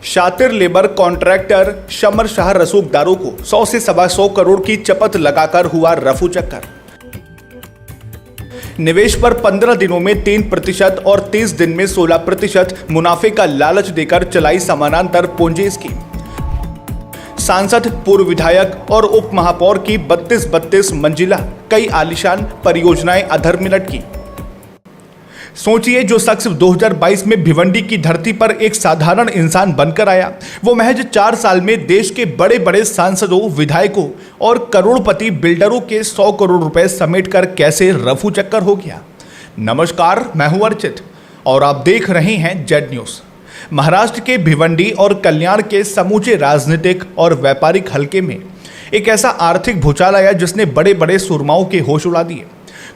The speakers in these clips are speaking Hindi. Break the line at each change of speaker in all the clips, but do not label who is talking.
शातिर लेबर कॉन्ट्रैक्टर शमर शाह रसूखदारों को 100 से 125 करोड़ की चपत लगाकर हुआ रफू चक्कर। निवेश पर 15 दिनों में 3% और 30 दिन में 16% मुनाफे का लालच देकर चलाई समानांतर पूंजी स्कीम। सांसद, पूर्व विधायक और उप महापौर की 32 मंजिला कई आलीशान परियोजनाएं अधर में लटकी। सोचिए, जो शख्स 2022 में भिवंडी की धरती पर एक साधारण इंसान बनकर आया, वो महज 4 साल में देश के बड़े बड़े सांसदों, विधायकों और करोड़पति बिल्डरों के 100 करोड़ रुपए समेटकर कैसे रफू चक्कर हो गया। नमस्कार, मैं हूं अर्चित और आप देख रहे हैं जेड न्यूज। महाराष्ट्र के भिवंडी और कल्याण के समूचे राजनीतिक और व्यापारिक हलके में एक ऐसा आर्थिक भूचाल आया जिसने बड़े बड़े सुरमाओं के होश उड़ा दिए।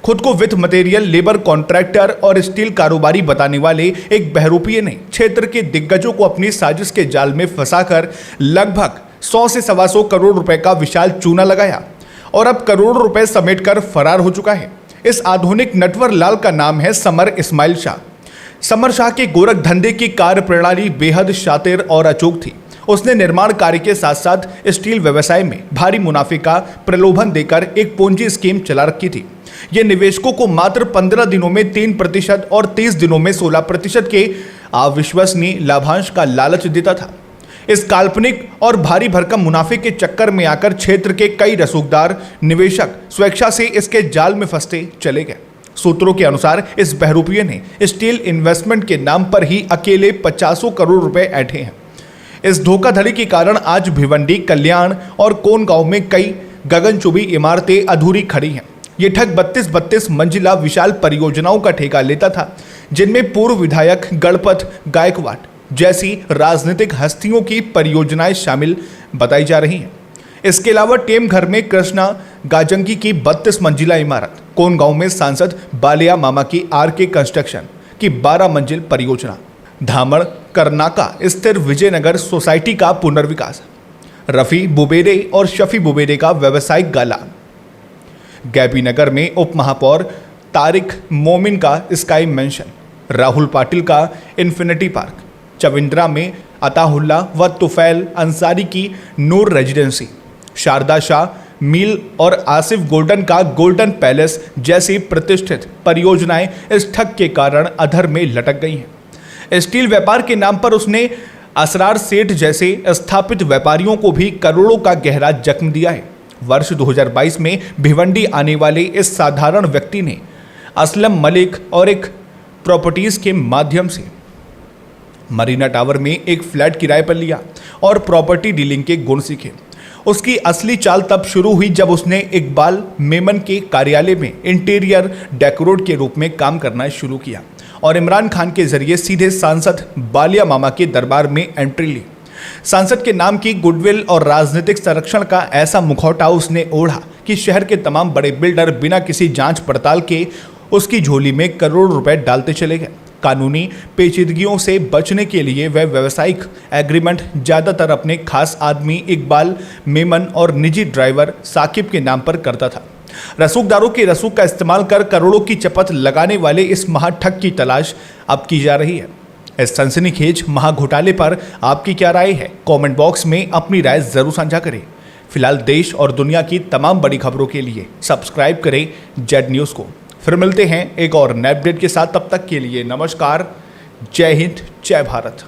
खुद को वित्त मटेरियल, लेबर कॉन्ट्रैक्टर और स्टील कारोबारी बताने वाले एक बहरूपिये ने क्षेत्र के दिग्गजों को अपनी साजिश के जाल में फंसाकर लगभग 100 से 125 करोड़ रुपए का विशाल चूना लगाया और अब करोड़ों रुपए समेटकर फरार हो चुका है। इस आधुनिक नटवर लाल का नाम है समर इस्माइल शाह। समर शाह के गोरख धंधे की कार्य प्रणाली बेहद शातिर और अचूक थी। उसने निर्माण कार्य के साथ साथ स्टील व्यवसाय में भारी मुनाफे का प्रलोभन देकर एक पूंजी स्कीम चला रखी थी। यह निवेशकों को मात्र 15 दिनों में 3% और 30 दिनों में 16% के अविश्वसनीय लाभांश का लालच देता था। इस काल्पनिक और भारी भरकम मुनाफे के चक्कर में आकर क्षेत्र के कई रसूखदार निवेशक स्वेच्छा से इसके जाल में फंसते चले गए। सूत्रों के अनुसार इस बहरूपिये ने स्टील इन्वेस्टमेंट के नाम पर ही अकेले 50 करोड़ रुपए ऐंठे हैं। इस धोखाधड़ी के कारण आज भिवंडी, कल्याण और कोनगांव में कई गगनचुंबी इमारतें अधूरी खड़ी हैं। ये ठग 32 मंजिला विशाल परियोजनाओं का ठेका लेता था, जिनमें पूर्व विधायक गणपत गायकवाड़ जैसी राजनीतिक हस्तियों की परियोजनाएं शामिल बताई जा रही हैं। इसके अलावा टेमघर में कृष्णा गाजंगी की 32 मंजिला इमारत, कोनगांव में सांसद बालिया मामा की आरके कंस्ट्रक्शन की 12 मंजिल परियोजना, धामड़ करनाका स्थिर विजयनगर सोसाइटी का पुनर्विकास, रफी बुबेरे और शफी बुबेरे का व्यावसायिक गाला, गैबी नगर में उप महापौर तारिक मोमिन का स्काई मेंशन, राहुल पाटिल का इन्फिनिटी पार्क, चविंद्रा में अताहुल्ला व तुफैल अंसारी की नूर रेजिडेंसी, शारदा शाह मील और आसिफ गोल्डन का गोल्डन पैलेस जैसी प्रतिष्ठित परियोजनाएं इस ठग के कारण अधर में लटक गई हैं। स्टील व्यापार के नाम पर उसने असरार सेठ जैसे स्थापित व्यापारियों को भी करोड़ों का गहरा जख्म दिया है। वर्ष 2022 में भिवंडी आने वाले इस साधारण व्यक्ति ने असलम मलिक और एक प्रॉपर्टीज के माध्यम से मरीना टावर में एक फ्लैट किराए पर लिया और प्रॉपर्टी डीलिंग के गुण सीखे। उसकी असली चाल तब शुरू हुई जब उसने इकबाल मेमन के कार्यालय में इंटीरियर डेकोरेटर के रूप में काम करना शुरू किया और इमरान खान के जरिए सीधे सांसद बालिया मामा के दरबार में एंट्री ली। सांसद के नाम की गुडविल और राजनीतिक संरक्षण का ऐसा मुखौटा उसने ओढ़ा कि शहर के तमाम बड़े बिल्डर बिना किसी जांच पड़ताल के उसकी झोली में करोड़ों रुपए डालते चले गए। कानूनी पेचीदगियों से बचने के लिए वह व्यावसायिक एग्रीमेंट ज़्यादातर अपने खास आदमी इकबाल मेमन और निजी ड्राइवर साकिब के नाम पर करता था। रसूखदारों के रसूख का इस्तेमाल कर करोड़ों की चपत लगाने वाले इस महाठग की तलाश अब की जा रही है। इस सनसनीखेज महाघोटाले पर आपकी क्या राय है? कमेंट बॉक्स में अपनी राय जरूर साझा करें। फिलहाल देश और दुनिया की तमाम बड़ी खबरों के लिए सब्सक्राइब करें जेड न्यूज़ को। फिर मिलते हैं एक और नए अपडेट के साथ। तब तक के लिए नमस्कार, जय हिंद, जय भारत।